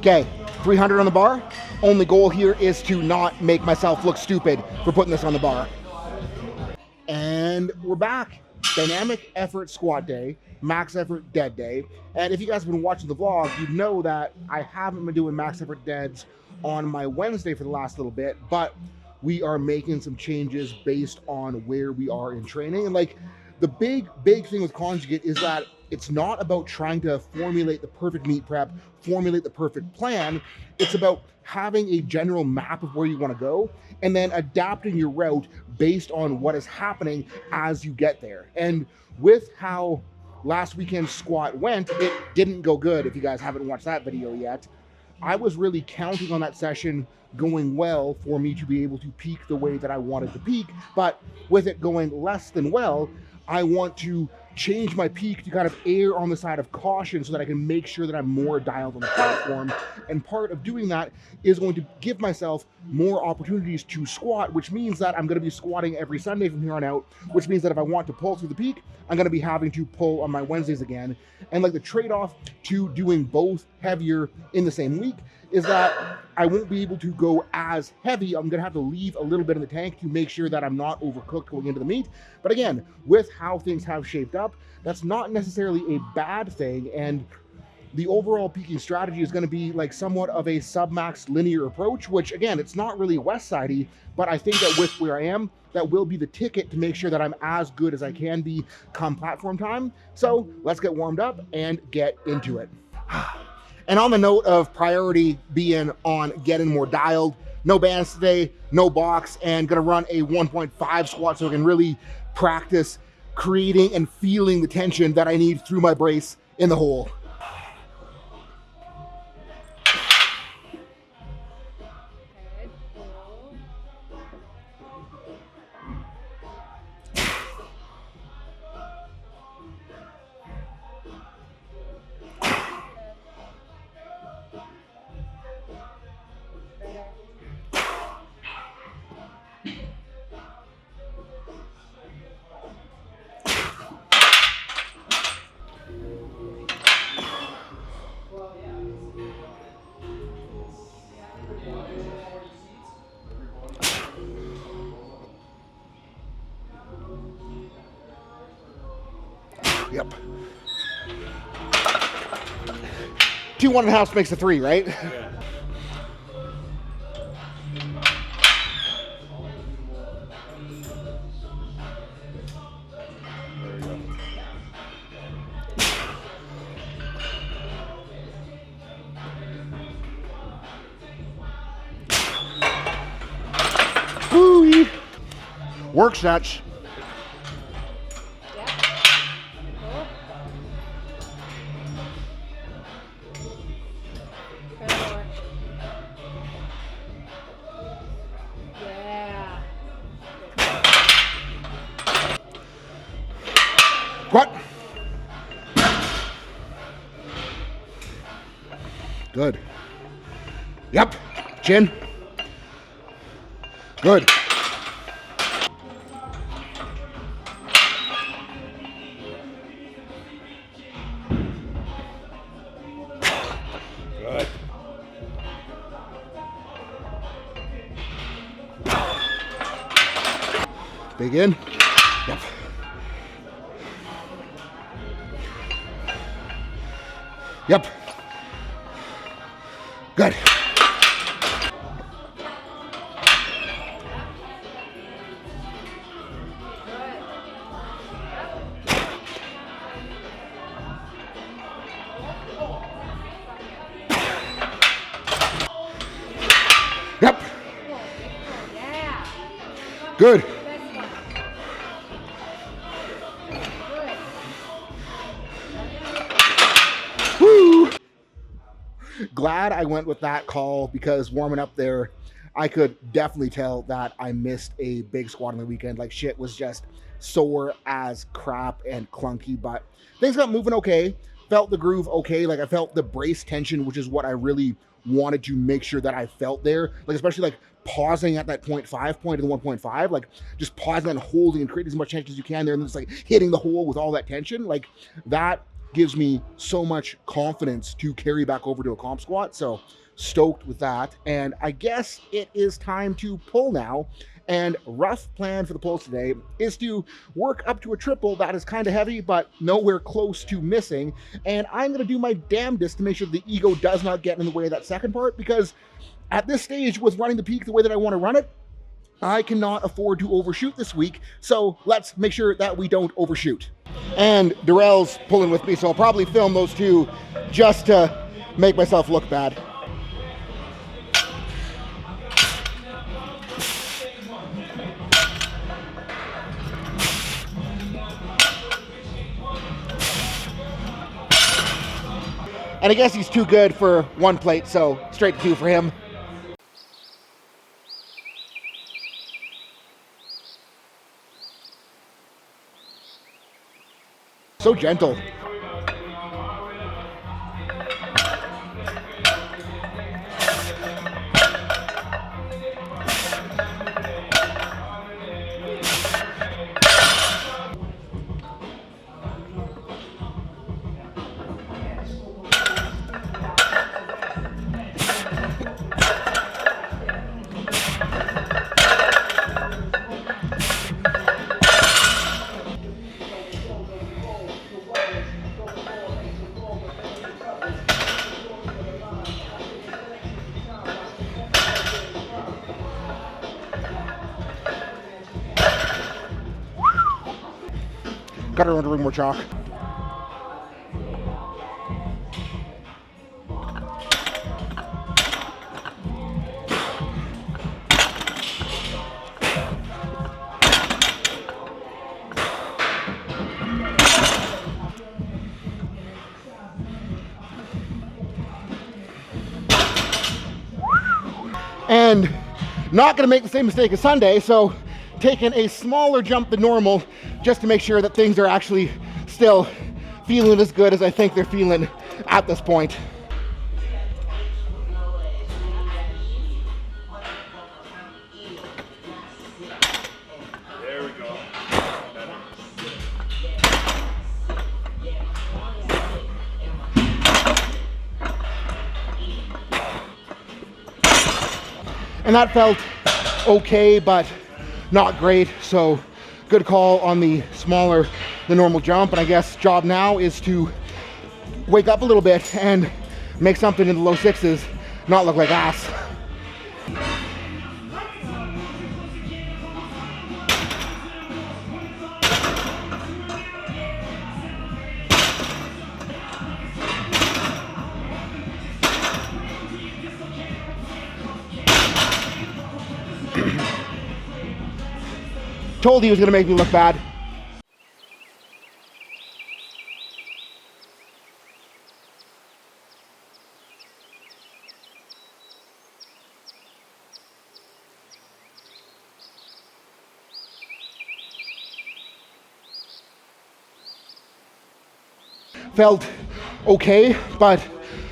Okay, 300 on the bar. Only goal here is to not make myself look stupid for putting this on the bar. And we're back. Dynamic effort squat day, max effort dead day. And if you guys have been watching the vlog, you know that I haven't been doing max effort deads on my Wednesday for the last little bit, but we are making some changes based on where we are in training. And like the big thing with conjugate is that it's not about trying to formulate the perfect meet prep, formulate the perfect plan. It's about having a general map of where you want to go and then adapting your route based on what is happening as you get there. And with how last weekend's squat went, it didn't go good. If you guys haven't watched that video yet, I was really counting on that session going well for me to be able to peak the way that I wanted to peak. But with it going less than well, I want to change my peak to kind of err on the side of caution so that I can make sure that I'm more dialed on the platform. And part of doing that is going to give myself more opportunities to squat, which means that I'm going to be squatting every Sunday from here on out, which means that if I want to pull through the peak, I'm going to be having to pull on my Wednesdays again. And like the trade-off to doing both heavier in the same week is that I won't be able to go as heavy. I'm gonna have to leave a little bit in the tank to make sure that I'm not overcooked going into the meet. But again, with how things have shaped up, that's not necessarily a bad thing. And the overall peaking strategy is gonna be like somewhat of a sub-max linear approach, which again, it's not really West-sidey, but I think that with where I am, that will be the ticket to make sure that I'm as good as I can be come platform time. So let's get warmed up and get into it. And on the note of priority being on getting more dialed, no bands today, no box, and gonna run a 1.5 squat so I can really practice creating and feeling the tension that I need through my brace in the hole. Yep. 2 1.5 makes a 3, right? Yeah. Woo-wee. Work sets. What? Good. Yep. Chin. Good. Good. Big in. Yep. Yep. Good. Yep. Good. Woo! Glad I went with that call because warming up there, I could definitely tell that I missed a big squat on the weekend. Like shit was just sore as crap and clunky, but things got moving okay. Felt the groove okay. Like I felt the brace tension, which is what I really wanted to make sure that I felt there. Like especially like pausing at that 0.5 point in the 1.5, like just pausing and holding and creating as much tension as you can there, and then just like hitting the hole with all that tension. Like that gives me so much confidence to carry back over to a comp squat. So stoked with that. And I guess it is time to pull now. And rough plan for the pulls today is to work up to a triple that is kind of heavy, but nowhere close to missing. And I'm going to do my damnedest to make sure the ego does not get in the way of that second part, because at this stage with running the peak the way that I want to run it, I cannot afford to overshoot this week. So let's make sure that we don't overshoot. And Darrell's pulling with me, so I'll probably film those two just to make myself look bad. And I guess he's too good for one plate, so straight to two for him. So gentle. Gotta run to bring more chalk. And not gonna make the same mistake as Sunday, so taking a smaller jump than normal just to make sure that things are actually still feeling as good as I think they're feeling at this point. There we go. And that felt okay, but not great. So good call on the smaller than normal jump. And I guess job now is to wake up a little bit and make something in the low sixes not look like ass. Told he was gonna make me look bad. Felt okay, but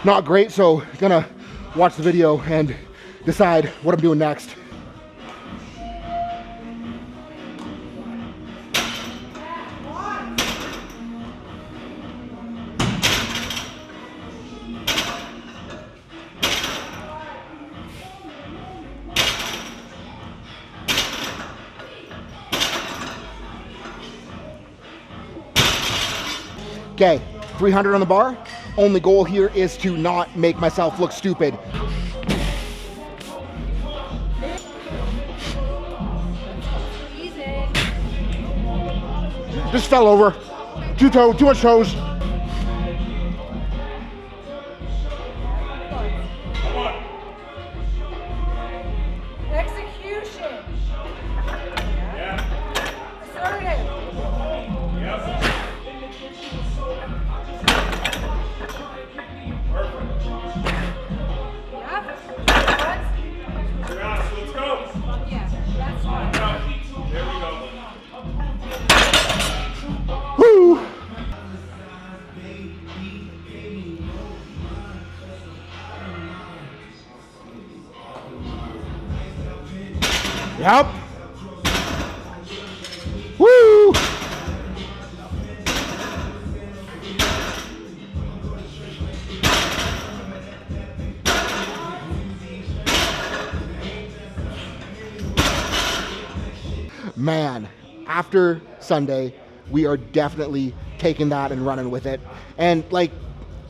not great, so gonna watch the video and decide what I'm doing next. Okay, 300 on the bar. Only goal here is to not make myself look stupid. Just fell over. Too much toes. Execution. Assertive. Woo! Yep. Woo! man, after Sunday, we are definitely taking that and running with it. And like,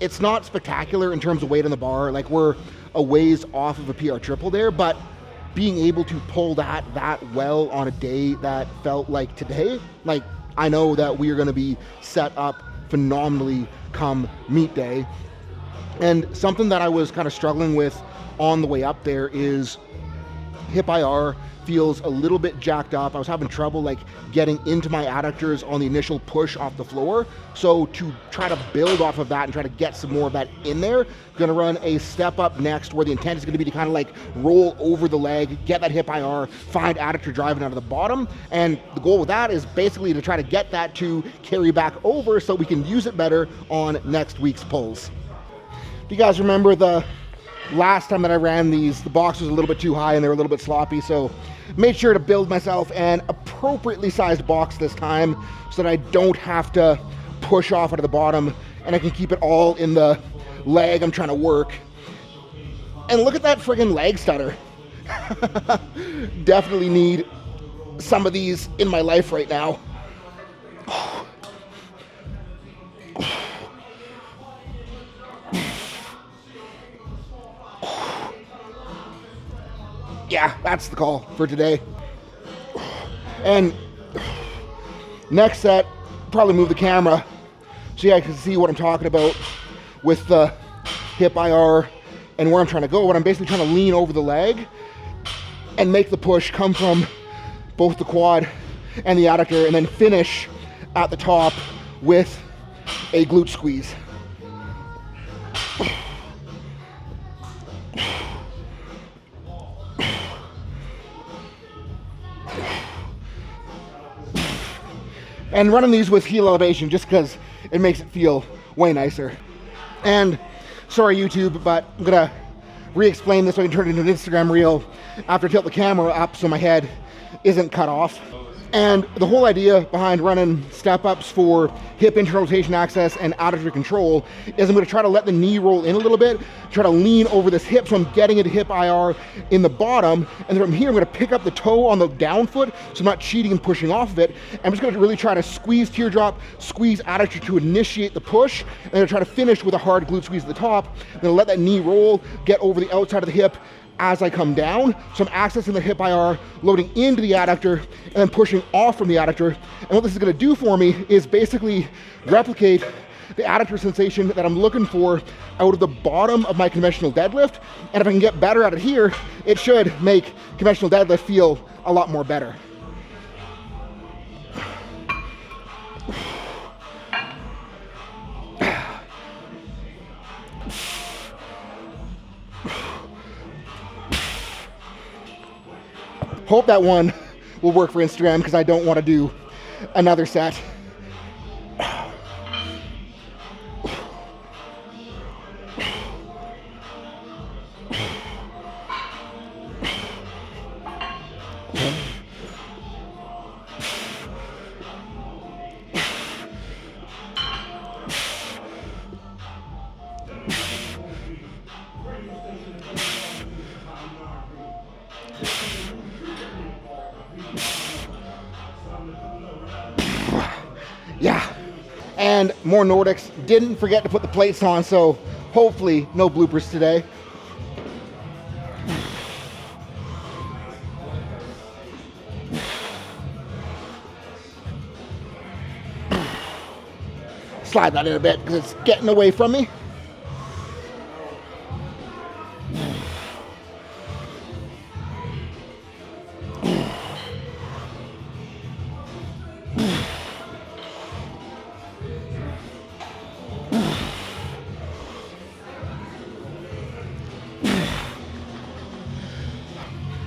it's not spectacular in terms of weight on the bar. Like, we're a ways off of a PR triple there, but being able to pull that well on a day that felt like today, like, I know that we are going to be set up phenomenally come meet day. And something that I was kind of struggling with on the way up there is hip IR feels a little bit jacked up. I was having trouble like getting into my adductors on the initial push off the floor. So to try to build off of that and try to get some more of that in there, gonna run a step up next where the intent is gonna be to kind of like roll over the leg, get that hip IR, find adductor driving out of the bottom. And the goal with that is basically to try to get that to carry back over so we can use it better on next week's pulls. Do you guys remember the last time that I ran these, the box was a little bit too high and they were a little bit sloppy, so made sure to build myself an appropriately sized box this time so that I don't have to push off out of the bottom and I can keep it all in the leg I'm trying to work. And look at that friggin' leg stutter. Definitely need some of these in my life right now. Yeah, that's the call for today. And next set, probably move the camera so you guys can see what I'm talking about with the hip IR and where I'm trying to go. But I'm basically trying to lean over the leg and make the push come from both the quad and the adductor, and then finish at the top with a glute squeeze. And running these with heel elevation just because it makes it feel way nicer. And sorry YouTube, but I'm gonna re-explain this so I can turn it into an Instagram reel after I tilt the camera up so my head isn't cut off. And the whole idea behind running step-ups for hip internal rotation access and adductor control is I'm gonna try to let the knee roll in a little bit, try to lean over this hip so I'm getting into hip IR in the bottom, and then from here I'm gonna pick up the toe on the down foot so I'm not cheating and pushing off of it. I'm just gonna really try to squeeze teardrop, squeeze adductor to initiate the push, and then try to finish with a hard glute squeeze at the top. Then let that knee roll, get over the outside of the hip as I come down. So I'm accessing the hip IR, loading into the adductor, and then pushing off from the adductor. And what this is gonna do for me is basically replicate the adductor sensation that I'm looking for out of the bottom of my conventional deadlift. And if I can get better at it here, it should make conventional deadlift feel a lot more better. Hope that one will work for Instagram because I don't want to do another set. Yeah, and more Nordics. Didn't forget to put the plates on, so hopefully no bloopers today. Slide that in a bit because it's getting away from me.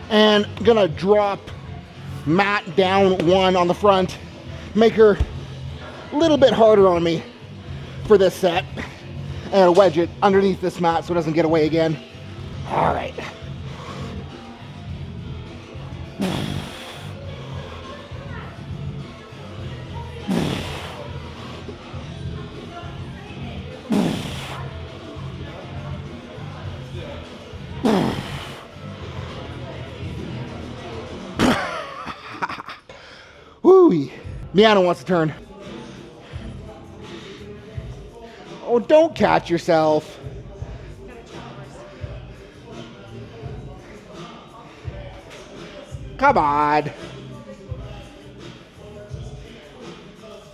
And gonna drop mat down one on the front, make her a little bit harder on me for this set, and wedge it underneath this mat so it doesn't get away again. All right. Whoo-wee. Miana wants to turn. Oh, don't catch yourself. Come on.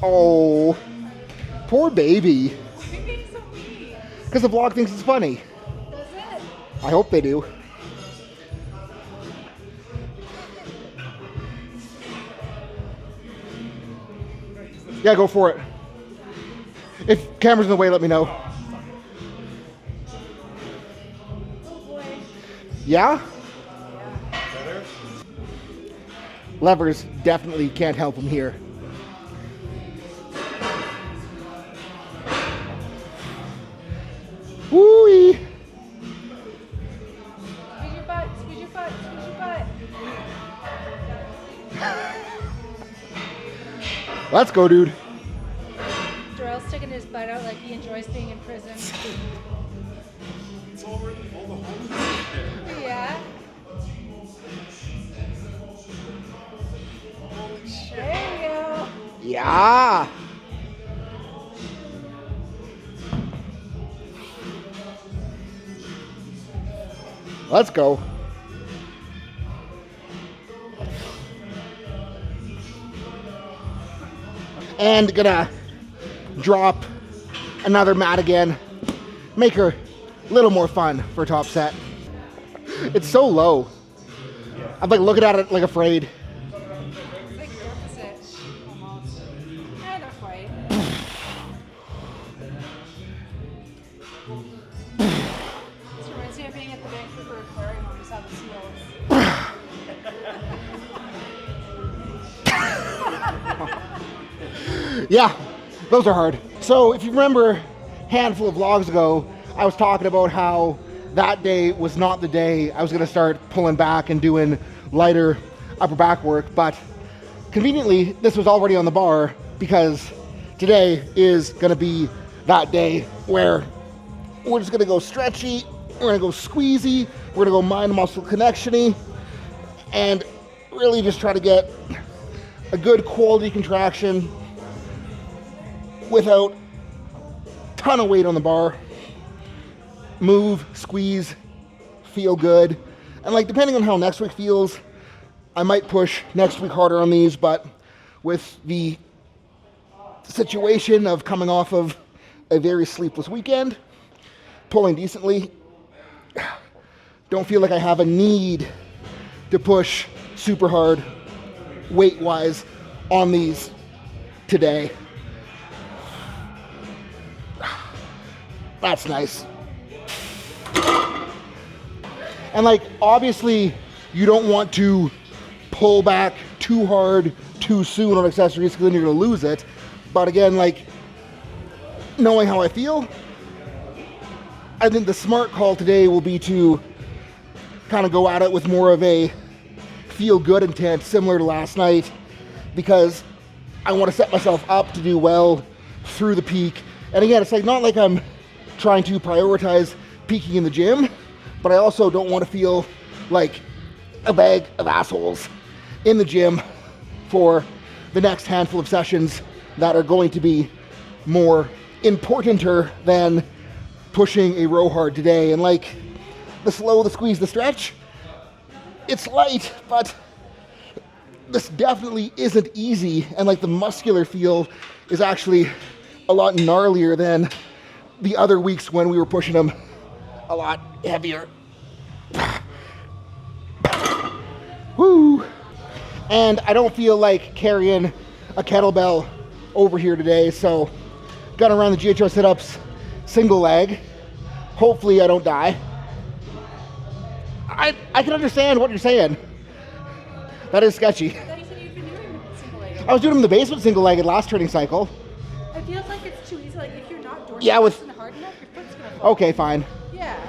Oh, poor baby. Because the vlog thinks it's funny. Does it? I hope they do. Yeah, go for it. If camera's in the way, let me know. Oh boy. Yeah? Yeah. Levers definitely can't help him here. Woo-wee. Squeeze your butt, squeeze your butt, squeeze your butt. Let's go, dude. Darrell's sticking his butt out like he enjoys being in prison. It's all the holes there. Yeah. Holy shit. There you go. Yeah. Let's go. And gonna drop another mat again. Make her a little more fun for top set. It's so low. I'm like looking at it like afraid. It's like deficit. Almost. Eh, not quite. This reminds me of being at the Vancouver Aquarium when we saw the seals. Yeah, those are hard. So if you remember a handful of vlogs ago, I was talking about how that day was not the day I was gonna start pulling back and doing lighter upper back work, but conveniently this was already on the bar because today is gonna be that day where we're just gonna go stretchy, we're gonna go squeezy, we're gonna go mind muscle connection-y, and really just try to get a good quality contraction without a ton of weight on the bar. Move, squeeze, feel good. And like depending on how next week feels, I might push next week harder on these, but with the situation of coming off of a very sleepless weekend, pulling decently, don't feel like I have a need to push super hard weight-wise on these today. That's nice. And like, obviously, you don't want to pull back too hard too soon on accessories because then you're gonna lose it. But again, like, knowing how I feel, I think the smart call today will be to kind of go at it with more of a feel good intent similar to last night, because I want to set myself up to do well through the peak. And again, it's like not like I'm trying to prioritize peaking in the gym, but I also don't want to feel like a bag of assholes in the gym for the next handful of sessions that are going to be more importanter than pushing a row hard today. And like the slow, the squeeze, the stretch, it's light, but this definitely isn't easy. And like the muscular feel is actually a lot gnarlier than the other weeks when we were pushing them a lot heavier. Woo! And I don't feel like carrying a kettlebell over here today, so gonna run the GHO sit-ups single leg. Hopefully I don't die. I can understand what you're saying. That is sketchy. I thought you said you'd been doing single leg. I was doing them in the basement single-legged last training cycle. I feel like it's too easy. Like if you're not dorsal Yeah, with- hard enough, your foot's gonna fall. Okay, fine. Yeah.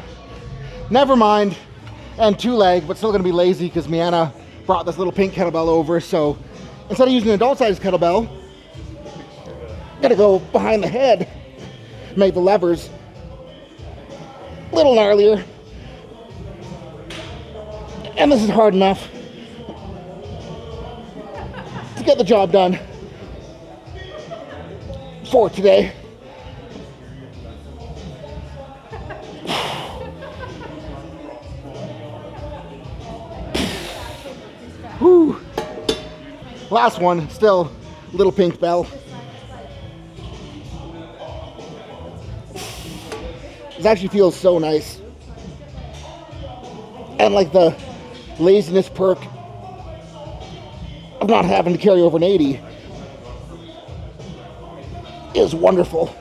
Never mind. And two leg, but still gonna be lazy because Miana brought this little pink kettlebell over. So instead of using an adult sized kettlebell, gotta go behind the head, make the levers a little gnarlier. And this is hard enough to to get the job done for today. Whew. Last one, still little pink bell. It actually feels so nice. And like the laziness perk of not having to carry over an 80 is wonderful.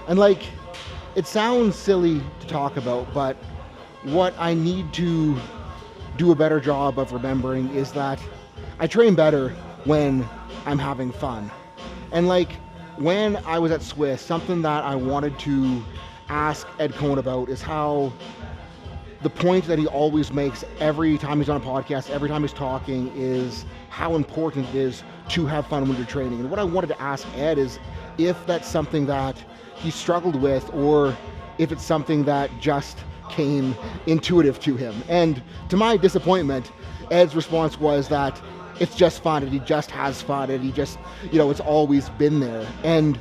And like, it sounds silly to talk about, but what I need to do a better job of remembering is that I train better when I'm having fun. And like, when I was at Swiss, something that I wanted to ask Ed Cohn about is how the point that he always makes every time he's on a podcast, every time he's talking, is how important it is to have fun when you're training. And what I wanted to ask Ed is if that's something that he struggled with, or if it's something that just came intuitive to him. And to my disappointment, Ed's response was that it's just fun, and he just has fun, and he just, it's always been there. And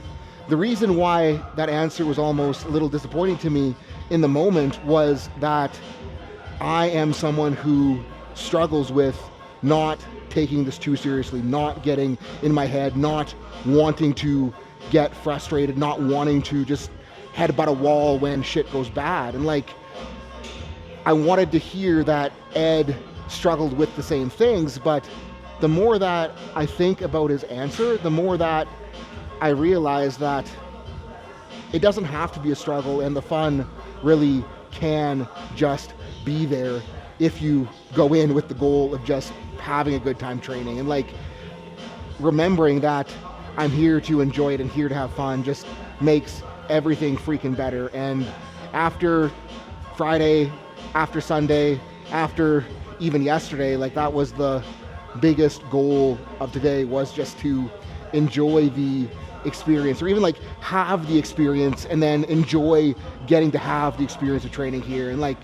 the reason why that answer was almost a little disappointing to me in the moment was that I am someone who struggles with not taking this too seriously, not getting in my head, not wanting to get frustrated, not wanting to just headbutt a wall when shit goes bad. And like, I wanted to hear that Ed struggled with the same things, but the more that I think about his answer, the more that I realize that it doesn't have to be a struggle, and the fun really can just be there if you go in with the goal of just having a good time training. And like, remembering that I'm here to enjoy it and here to have fun just makes everything freaking better. And after Friday, after Sunday, after even yesterday, like, that was the biggest goal of today, was just to enjoy the experience, or even like have the experience and then enjoy getting to have the experience of training here. And like,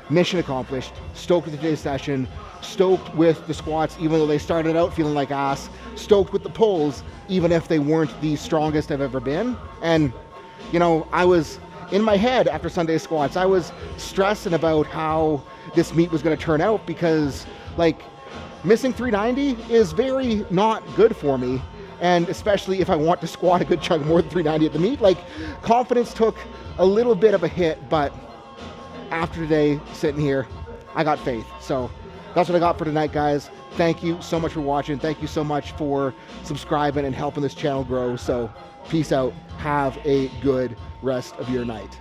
mission accomplished. Stoked with today's session, stoked with the squats even though they started out feeling like ass, stoked with the pulls even if they weren't the strongest I've ever been. And I was in my head after Sunday squats, I was stressing about how this meet was going to turn out, because like, missing 390 is very not good for me. And especially if I want to squat a good chunk more than 390 at the meet, like, confidence took a little bit of a hit. But after today, sitting here, I got faith. So that's what I got for tonight, guys. Thank you so much for watching. Thank you so much for subscribing and helping this channel grow. So peace out. Have a good rest of your night.